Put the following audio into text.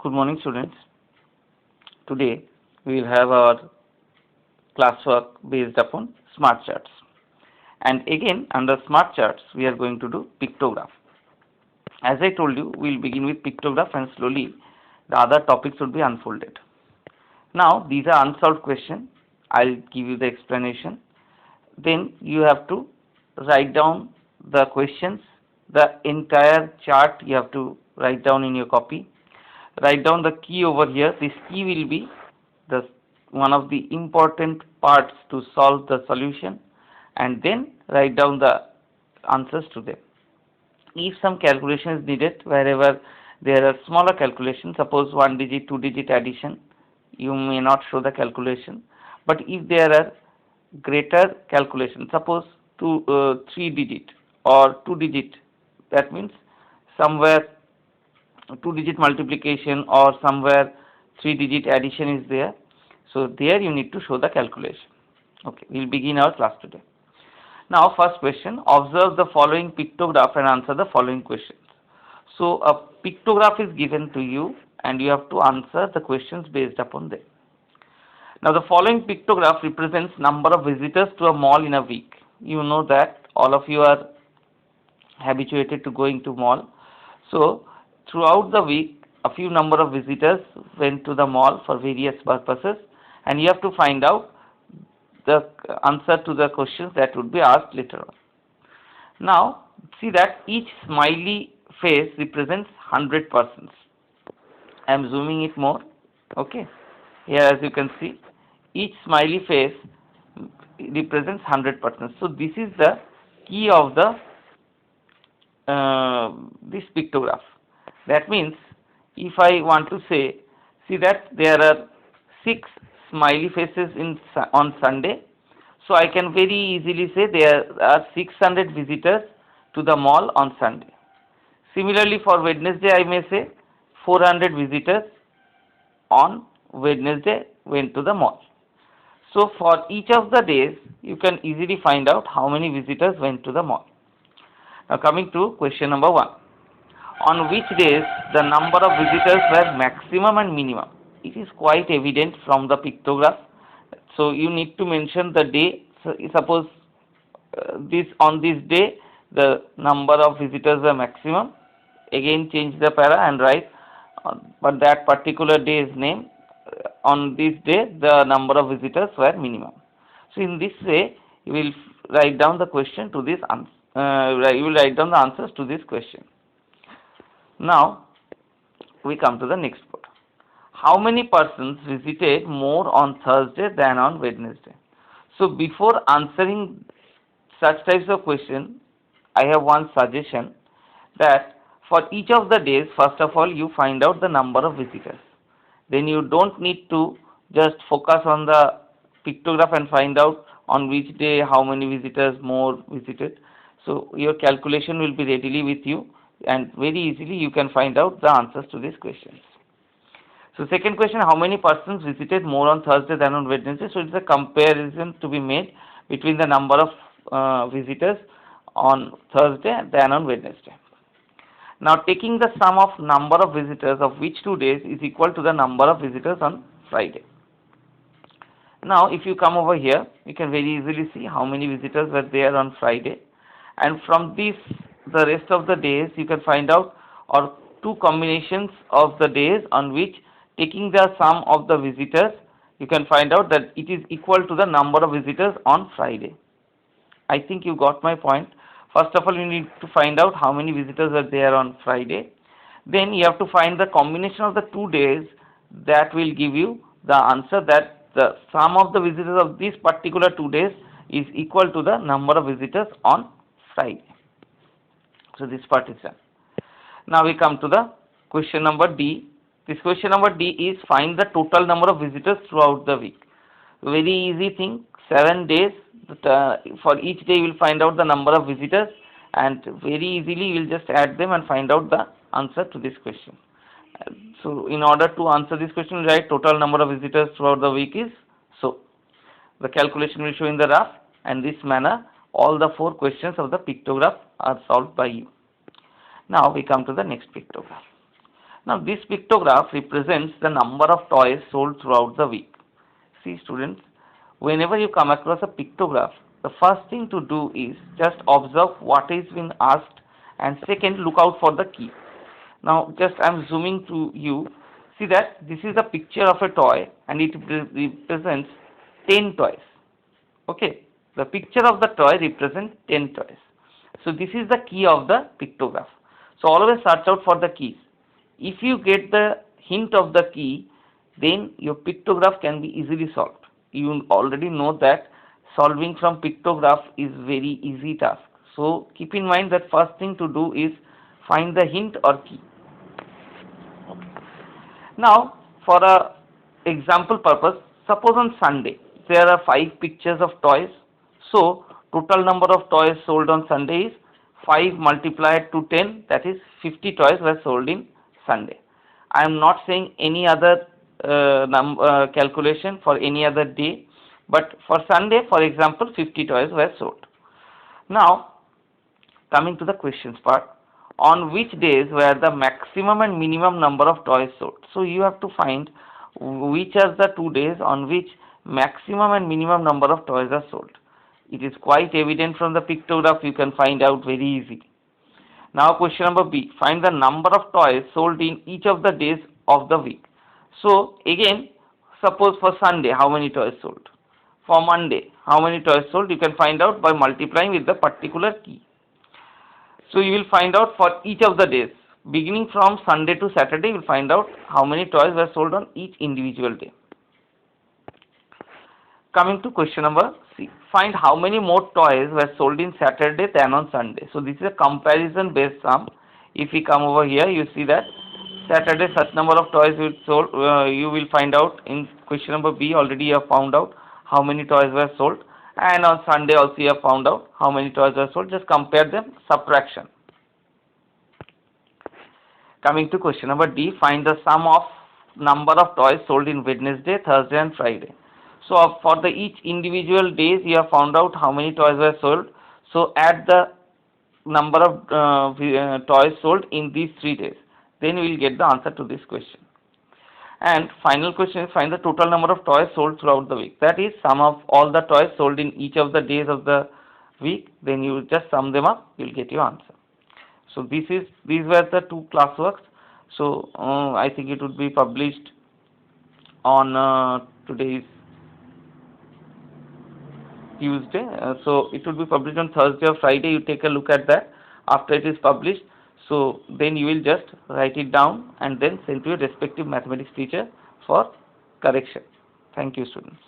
Good morning, students. Today we will have our classwork based upon smart charts. And again, under smart charts, we are going to do pictograph. As I told you, we will begin with pictograph and slowly the other topics will be unfolded. Now, these are unsolved questions. I'll give you the explanation. Then you have to write down the questions, the entire chart you have to write down in your copy. Write down the key over here. This key will be the one of the important parts to solve the solution, and then write down the answers to them. If some calculation is needed, wherever there are smaller calculations, suppose 1 digit, 2 digit addition, you may not show the calculation. But if there are greater calculation, suppose 3 digit or 2 digit, that means somewhere 2 digit multiplication or somewhere 3 digit addition is there. So there you need to show the calculation. Okay, we will begin our class today. Now first question, observe the following pictograph and answer the following questions. So a pictograph is given to you and you have to answer the questions based upon them. Now the following pictograph represents number of visitors to a mall in a week. You know that all of you are habituated to going to mall. So throughout the week, a few number of visitors went to the mall for various purposes, and you have to find out the answer to the questions that would be asked later on. Now, see that each smiley face represents 100 persons. I am zooming it more. Okay. Here, as you can see, each smiley face represents 100 persons. So this is the key of the this pictograph. That means if I want to say, see that there are 6 smiley faces on Sunday, so I can very easily say there are 600 visitors to the mall on Sunday. Similarly, for Wednesday, I may say 400 visitors on Wednesday went to the mall. So for each of the days, you can easily find out how many visitors went to the mall. Now coming to question number 1. On which days the number of visitors were maximum and minimum? It is quite evident from the pictograph. So you need to mention the day. So suppose on this day the number of visitors were maximum. Again change the para and write but that particular day's name. On this day the number of visitors were minimum. So in this way you will write down the question to this answer. You will write down the answers to this question. Now we come to the next part. How many persons visited more on Thursday than on Wednesday? So before answering such types of question, I have one suggestion that for each of the days, first of all, you find out the number of visitors. Then you don't need to just focus on the pictograph and find out on which day how many visitors more visited. So your calculation will be readily with you and very easily you can find out the answers to these questions. So second question, how many persons visited more on Thursday than on Wednesday? So it's a comparison to be made between the number of visitors on Thursday than on Wednesday. Now taking the sum of number of visitors of which 2 days is equal to the number of visitors on Friday. Now if you come over here, you can very easily see how many visitors were there on Friday, and from this the rest of the days you can find out or 2 combinations of the days on which taking the sum of the visitors you can find out that it is equal to the number of visitors on Friday. I think you got my point. First of all, you need to find out how many visitors are there on Friday. Then you have to find the combination of the 2 days that will give you the answer that the sum of the visitors of this particular 2 days is equal to the number of visitors on Friday. So this part is done. Now we come to the question number D. This question number D is find the total number of visitors throughout the week. Very easy thing, 7 days. For each day you will find out the number of visitors and very easily you will just add them and find out the answer to this question. So in order to answer this question, write total number of visitors throughout the week is so. The calculation will show in the graph, and this manner all the 4 questions of the pictograph are solved by you. Now we come to the next pictograph. Now this pictograph represents the number of toys sold throughout the week. See students, whenever you come across a pictograph, the first thing to do is just observe what is being asked, and second, look out for the key. Now just I am zooming to you. See that this is a picture of a toy and it represents 10 toys. Okay, the picture of the toy represents 10 toys. So this is the key of the pictograph. So always search out for the keys. If you get the hint of the key, then your pictograph can be easily solved. You already know that solving from pictograph is very easy task. So keep in mind that first thing to do is find the hint or key. Now for a example purpose, suppose on Sunday there are 5 pictures of toys. So total number of toys sold on Sunday is 5 multiplied to 10, that is 50 toys were sold in Sunday. I am not saying any other calculation for any other day, but for Sunday, for example, 50 toys were sold. Now coming to the questions part, on which days were the maximum and minimum number of toys sold? So you have to find which are the 2 days on which maximum and minimum number of toys are sold. It is quite evident from the pictograph, you can find out very easily. Now question number B, find the number of toys sold in each of the days of the week. So again, suppose for Sunday, how many toys sold? For Monday, how many toys sold? You can find out by multiplying with the particular key. So you will find out for each of the days, beginning from Sunday to Saturday, you will find out how many toys were sold on each individual day. Coming to question number C, find how many more toys were sold in Saturday than on Sunday. So this is a comparison based sum. If we come over here, you see that Saturday such number of toys were sold. You will find out in question number B, already you have found out how many toys were sold, and on Sunday also you have found out how many toys were sold. Just compare them, subtraction. Coming to question number D, find the sum of number of toys sold in Wednesday, Thursday and Friday. So for the each individual days you have found out how many toys were sold. So add the number of toys sold in these 3 days. Then we will get the answer to this question. And final question is find the total number of toys sold throughout the week. That is sum of all the toys sold in each of the days of the week. Then you just sum them up, you will get your answer. So these were the 2 classworks. So I think it would be published on today's Tuesday. So it will be published on Thursday or Friday. You take a look at that after it is published. So then you will just write it down and then send to your respective mathematics teacher for correction. Thank you, students.